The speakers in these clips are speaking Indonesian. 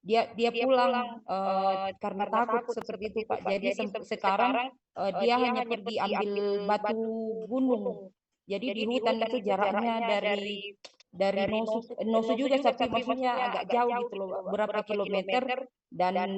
dia pulang karena takut seperti itu Pak. Jadi sekarang dia hanya pergi ambil batu gunung. Jadi di hutan itu jaraknya dari Nosu juga, tapi maksudnya agak jauh gitu loh, berapa kilometer, dan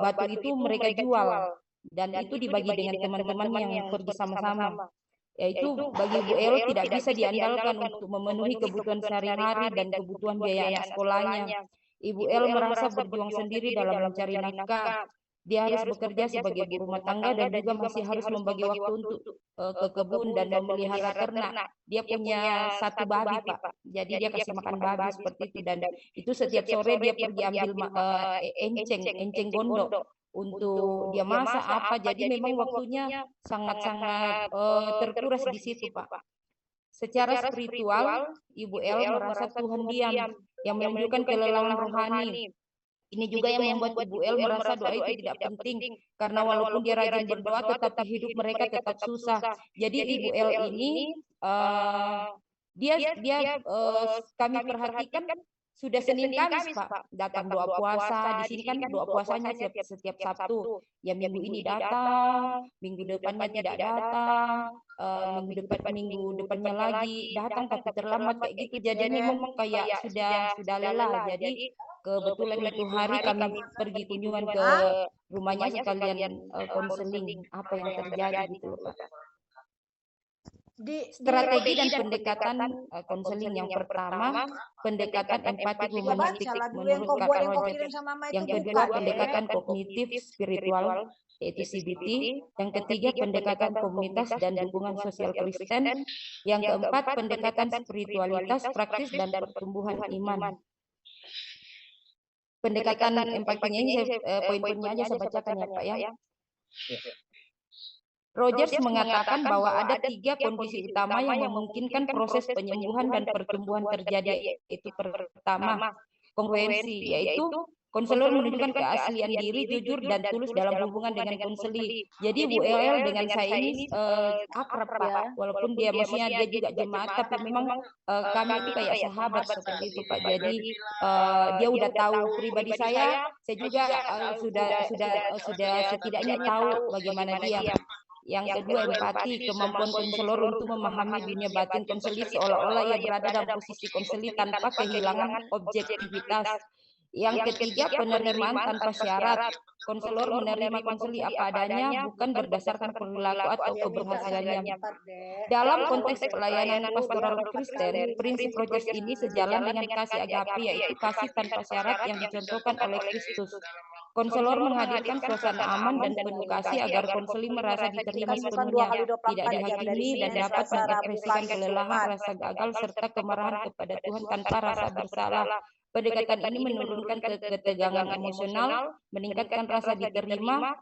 batu itu mereka jual, dan itu dibagi dengan teman-teman yang pergi sama-sama. Yaitu bagi Bu El tidak bisa diandalkan untuk memenuhi kebutuhan sehari-hari dan kebutuhan biaya anak sekolahnya. Ibu El merasa berjuang sendiri dalam mencari nafkah. Dia harus bekerja sebagai ibu rumah tangga dan juga masih harus membagi waktu untuk ke kebun dan memelihara ternak. Dia punya satu babi Pak, jadi dia kasih makan babi seperti itu, dan itu setiap sore dia pergi ambil enceng gondok untuk dia masak apa. Jadi memang waktunya sangat-sangat terkuras di situ Pak. Secara spiritual, Ibu El merasa Tuhan diam, yang menunjukkan kelelahan rohani. Ini juga yang membuat Ibu El merasa doa itu tidak penting, karena walaupun dia rajin berdoa, tetapi hidup mereka tetap susah. Jadi Ibu El ini kami perhatikan sudah Senin Kamis Pak datang doa puasa. Di sini kan doa puasanya setiap Sabtu. Ya minggu ini datang, minggu depannya tidak datang, minggu depannya lagi datang tapi terlambat kayak gitu. Jadi memang kayak sudah lelah. Jadi kebetulan itu hari kami pergi kunjungan ke rumahnya sekalian konseling apa yang terjadi gitu loh Pak. Strategi dan pendekatan konseling yang pertama, pendekatan empatik humanistik menurut Kak Roger. Yang kedua, pendekatan kognitif spiritual yaitu CBT. Yang ketiga, pendekatan komunitas dan dukungan sosial Kristen. Yang keempat, pendekatan spiritualitas praktis dan pertumbuhan iman. Pendekatan empatinya ini poin-poinnya aja saya bacakan ya Pak ya. Rogers mengatakan bahwa ada 3 kondisi utama yang memungkinkan proses penyembuhan dan pertumbuhan terjadi. Itu pertama, kongruensi, yaitu konselor menunjukkan keaslian diri, jujur, dan tulus dalam hubungan dengan konseli. Jadi Bu El dengan saya ini akrab Pak, walaupun dia maksudnya dia juga jemaat, tapi memang kami itu kayak sahabat seperti itu Pak. Jadi dia udah tahu pribadi saya juga sudah setidaknya tahu bagaimana dia. Yang kedua, empati, kemampuan konselor untuk memahami dunia batin konseli seolah-olah ia berada dalam posisi konseli tanpa kehilangan objektivitas. Yang ketiga, penerimaan tanpa syarat. Konselor menerima konseli apa adanya, bukan berdasarkan perilaku atau keberhasilannya. Dalam konteks pelayanan pastoral Kristen, prinsip Rogers ini sejalan dengan kasih agape, yaitu kasih tanpa syarat yang dicontohkan oleh Kristus. Konselor menghadirkan suasana aman dan penuh kasih agar konseli merasa diterima sepenuhnya, tidak dihakimi, dan dapat mengekspresikan kelelahan, rasa gagal, serta kemarahan kepada Tuhan tanpa rasa bersalah. Pendekatan ini menurunkan ketegangan emosional, meningkatkan rasa diterima,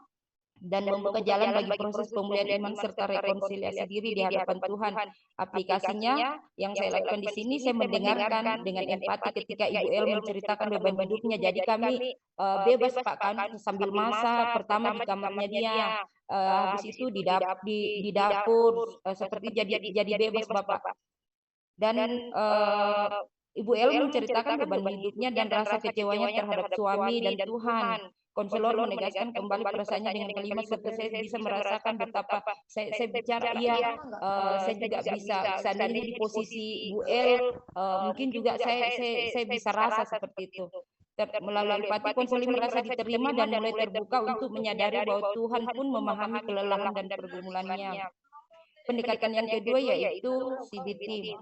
dan membuka jalan bagi proses pemulihan iman serta rekonsiliasi diri di hadapan Tuhan. Aplikasinya yang saya lakukan di sini, saya mendengarkan dengan empati ketika Ibu El menceritakan beban hidupnya. Jadi kami bebas Pak kan, sambil masak, pertama di kamarnya dia, habis itu di dapur, seperti jadi bebas Bapak. Dan Ibu El menceritakan beban hidupnya dan rasa kecewanya terhadap suami dan Tuhan. Konselor menegaskan kembali perasaannya dengan kalimat seperti saya bisa merasakan betapa saya bicara iya, saya juga bisa seandainya di posisi Bu El, mungkin juga saya bisa rasa seperti itu. Melalui empati konseling merasa diterima dan mulai terbuka untuk menyadari bahwa Tuhan pun memahami kelelahan dan pergumulannya. Pendekatan yang kedua yaitu CBT.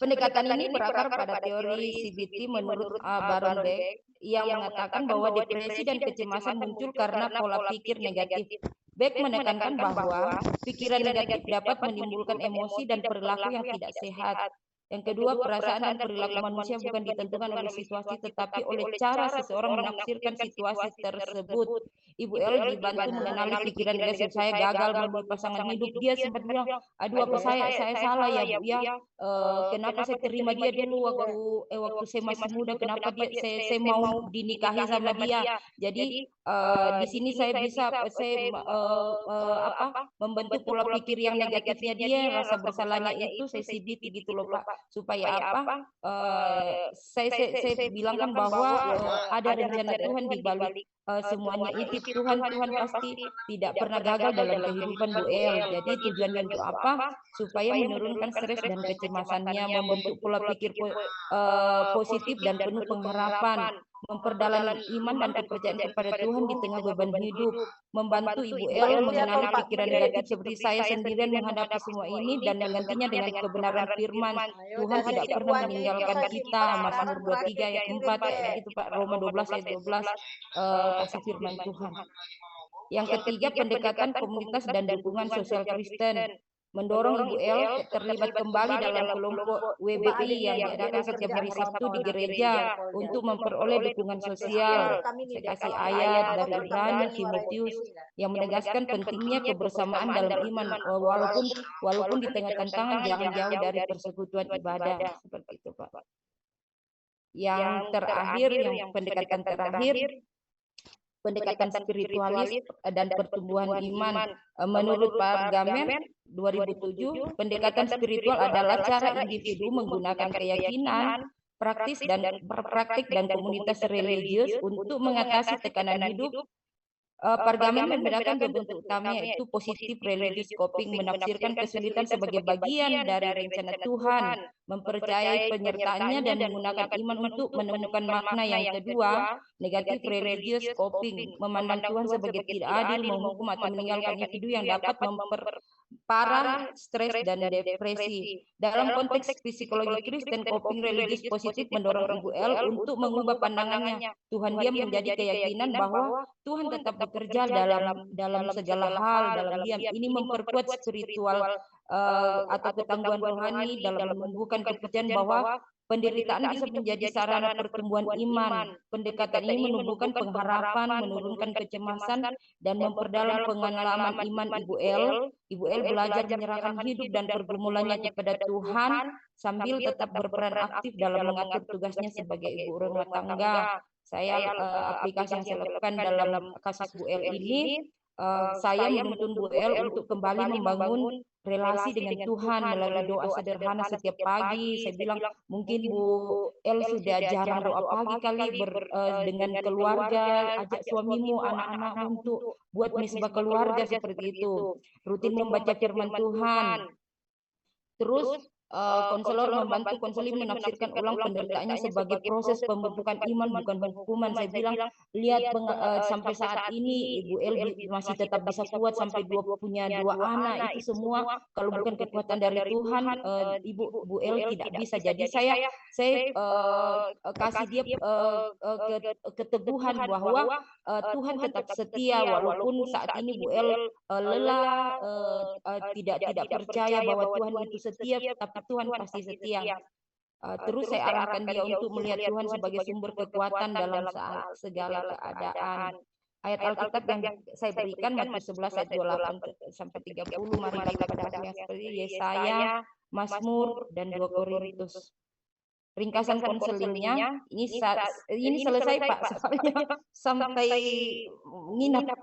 Pendekatan ini berakar pada teori CBT menurut Baron Beck yang mengatakan bahwa depresi dan kecemasan muncul karena pola pikir negatif. Beck menekankan bahwa pikiran negatif dapat menimbulkan emosi dan perilaku yang tidak sehat. Yang kedua, perasaan dan perilaku manusia bukan ditentukan oleh situasi tetapi oleh cara seseorang menafsirkan situasi tersebut. Ibu El dibantu mengenali pikiran dia, saya gagal menemui pasangan hidup. Dia sempat bilang, aduh apa saya salah ya Bu ya, kenapa saya terima dia dulu waktu saya masih muda, kenapa saya mau dinikahi sama dia. Jadi di sini saya bisa membentuk pola pikir yang negatifnya dia, rasa bersalahnya itu saya CBT gitu loh Pak. supaya apa? Saya bilangkan bahwa ada rencana Tuhan di balik semuanya itu. Tuhan pasti tidak pernah gagal dalam kehidupan Bu El. Jadi tujuannya untuk apa? Supaya menurunkan stres dan kecemasannya, membentuk pola pikir positif dan penuh pengharapan, memperdalam iman dan kepercayaan kepada Tuhan di tengah beban hidup, membantu Ibu El mengenali pikiran negatif seperti saya sendirian menghadapi semua ini dan menggantinya dengan kebenaran firman. Tuhan tidak pernah meninggalkan kita. Mazmur 23 ayat 4 itu Pak, Roma 12 ayat 12 kasih firman Tuhan. Yang ketiga, pendekatan komunitas dan dukungan sosial Kristen. Mendorong Ibu El terlibat kembali dalam kelompok WBI yang diadakan setiap hari Sabtu di gereja untuk memperoleh dukungan sosial. Saya kasih ayat dari Ibrani, Timotius yang menegaskan pentingnya kebersamaan dalam iman, walaupun di tengah tantangan jangan jauh dari persekutuan ibadah. Seperti itu Pak. Yang terakhir, yang pendekatan terakhir, pendekatan spiritualis dan pertumbuhan iman. Menurut Pargamen 2007, pendekatan spiritual adalah cara individu menggunakan keyakinan, praktik dan komunitas religius untuk mengatasi tekanan hidup. Pargamen membedakan dua bentuk utama, yaitu positif religious coping, menafsirkan kesulitan sebagai bagian dari rencana Tuhan, mempercayai penyertaannya dan menggunakan iman untuk menemukan makna. Yang kedua, negatif religious coping, memandang Tuhan sebagai tidak adil, menghukum atau meninggalkan individu yang dapat memperparah stres dan depresi. Dalam konteks psikologi Kristen, coping religius positif mendorong Ibu El untuk mengubah pandangannya. Tuhan diam menjadi keyakinan bahwa Tuhan tetap bekerja dalam segala hal, dalam diam. Ini memperkuat spiritual atau ketangguhan rohani dalam menumbuhkan kepercayaan bahwa penderitaan bisa menjadi sarana pertumbuhan iman. Pendekatan ini menumbuhkan pengharapan, menurunkan kecemasan, dan memperdalam pengalaman iman Ibu El. Ibu El belajar menyerahkan hidup dan pergumulannya kepada Tuhan sambil tetap berperan aktif dalam mengatur tugasnya sebagai ibu rumah tangga. Saya aplikasi yang saya lakukan dalam kasus Bu El ini, saya menuntun Bu El untuk kembali membangun relasi dengan Tuhan melalui doa sederhana setiap pagi. Saya bilang mungkin Bu El sudah jarang doa pagi kali dengan keluarga, ajak suamimu, anak-anakmu untuk buat misbah keluarga seperti itu. Rutin membaca firman Tuhan. Terus konselor membantu konseling menafsirkan ulang penderitaannya sebagai proses pembentukan iman, bukan hukuman. Saya bilang, lihat sampai saat ini Ibu El masih tetap bisa kuat sampai punya dua anak. Itu semua kalau bukan kekuatan dari Tuhan, Bu El tidak bisa. Jadi saya kasih dia keteguhan bahwa Tuhan tetap setia walaupun saat ini Bu El lelah, tidak percaya bahwa Tuhan itu setia, tapi Tuhan pasti setia. Terus saya arahkan dia untuk melihat Tuhan sebagai sumber kekuatan dalam segala keadaan. Ayat Alkitab yang saya berikan Matius 11 ayat 28 sampai 30. Mari kita pada yang seperti Yesaya, Mazmur, dan 2 Korintus. Ringkasan konselingnya ini selesai Pak, soalnya sampai nginap.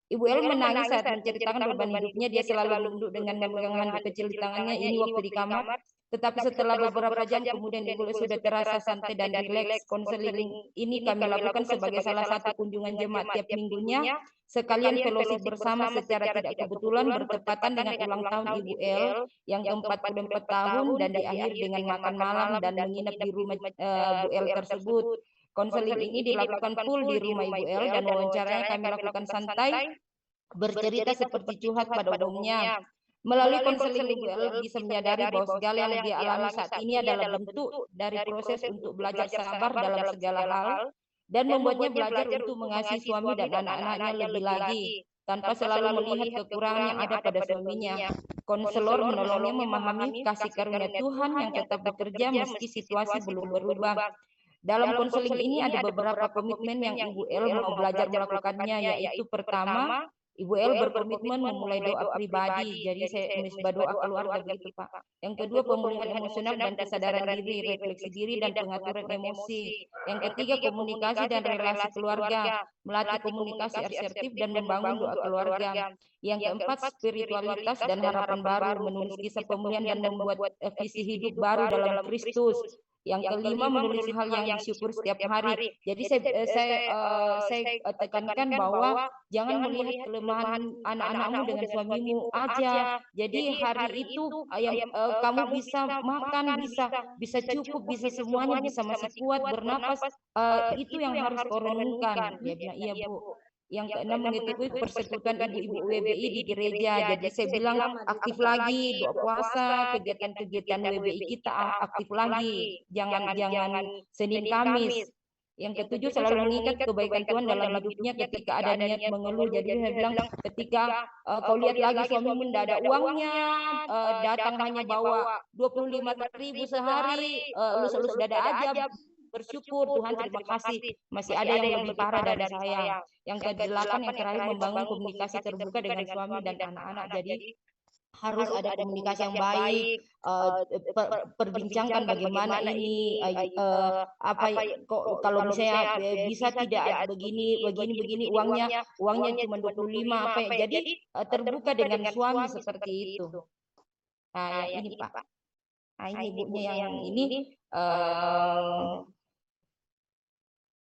Ibu El menangis saat menceritakan beban hidupnya. Dia selalu menunduk dengan memegang handuk kecil di tangannya. Ini waktu di kamar. Tetapi setelah beberapa jam kemudian Ibu El sudah terasa santai dan rileks. Konseling ini kami lakukan sebagai salah satu kunjungan jemaat tiap minggunya. Sekalian fellowship bersama secara tidak kebetulan bertepatan dengan ulang tahun Ibu El yang ke-44 tahun dan diakhiri dengan makan malam dan menginap di rumah Bu El tersebut. Konseling ini dilakukan full di rumah Ibu El dan wawancaranya kami lakukan santai, bercerita seperti curhat pada umumnya. Melalui konseling Ibu El bisa menyadari bahwa segala yang dia alami saat ini adalah bentuk dari proses untuk belajar sabar dalam segala hal dan membuatnya belajar untuk mengasihi suami dan anak-anaknya lebih lagi tanpa selalu melihat kekurangan yang ada pada suaminya. Konselor menolongnya memahami kasih karunia Tuhan yang tetap bekerja meski situasi belum berubah. Dalam konseling ini ada beberapa komitmen yang Ibu El mau belajar melakukannya, yaitu pertama, Ibu El berkomitmen memulai doa pribadi, jadi saya menisbah doa keluarga begitu Pak. Yang kedua, pemulihan emosional dan kesadaran diri, refleksi diri dan pengaturan emosi. Yang ketiga, komunikasi dan relasi keluarga, melatih komunikasi asertif dan membangun doa keluarga. Yang keempat, spiritualitas dan harapan baru, menulis kisah pemulihan dan membuat visi hidup baru dalam Kristus. Yang kelima, menulis hal yang disyukur setiap hari. Jadi saya tekankan bahwa jangan melihat kelemahan anak-anakmu dengan suamimu aja. Jadi hari itu yang kamu bisa makan, bisa cukup, bisa semuanya, bisa masih kuat bernapas. Itu yang harus kau renungkan. Dia bilang, iya Bu. Yang keenam, mengikuti persekutuan ibu-ibu WBI di gereja. Jadi saya bilang aktif lagi, doa puasa, kegiatan-kegiatan WBI kita aktif lagi. Jangan Senin Kamis. Yang ketujuh, selalu mengingat kebaikan Tuhan dalam hidupnya ketika ada niat mengeluh. Jadi saya bilang, ketika kau lihat lagi suamimu tidak ada uangnya, datang hanya bawa 25.000 sehari, lulus dada aja, bersyukur Tuhan, terima kasih, masih ada yang lebih parah dari saya. Yang kedelapan, yang terakhir, membangun komunikasi terbuka dengan suami dan anak-anak. Jadi harus ada komunikasi yang baik, perbincangkan bagaimana ini, kalau misalnya bisa tidak begini uangnya cuma 25 apa ya. Jadi terbuka dengan suami seperti itu. Nah, yang ini Pak. Nah, ini ibunya yang ini